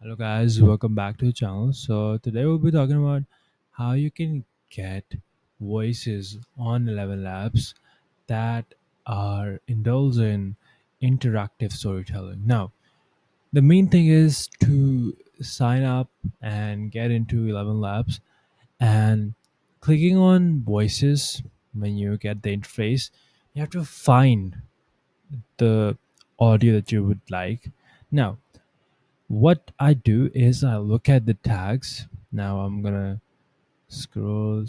Hello guys, welcome back to the channel. So today we'll be talking about how you can get voices on ElevenLabs that are indulge in interactive storytelling. Now, the main thing is to sign up and get into ElevenLabs and clicking on voices when you get the interface, you have to find the audio that you would like. Now, what I do is I look at the tags. Now I'm gonna scroll.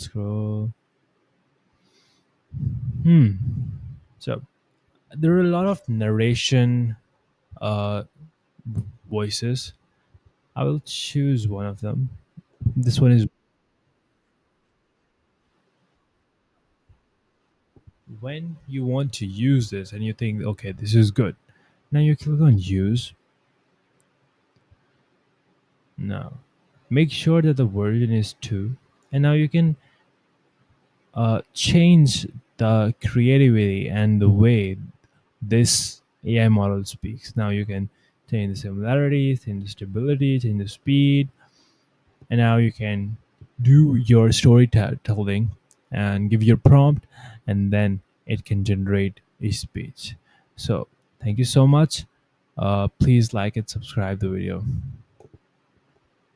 Hmm. So there are a lot of narration uh, voices. I will choose one of them. This one is when you want to use this and you think, okay, this is good. Now you click on use. Now make sure that the version is 2. And now you can change the creativity and the way this AI model speaks. Now you can change the similarity, change the stability, change the speed, and now you can do your storytelling and give your prompt, and then it can generate a speech. So thank you so much. Please like and subscribe the video.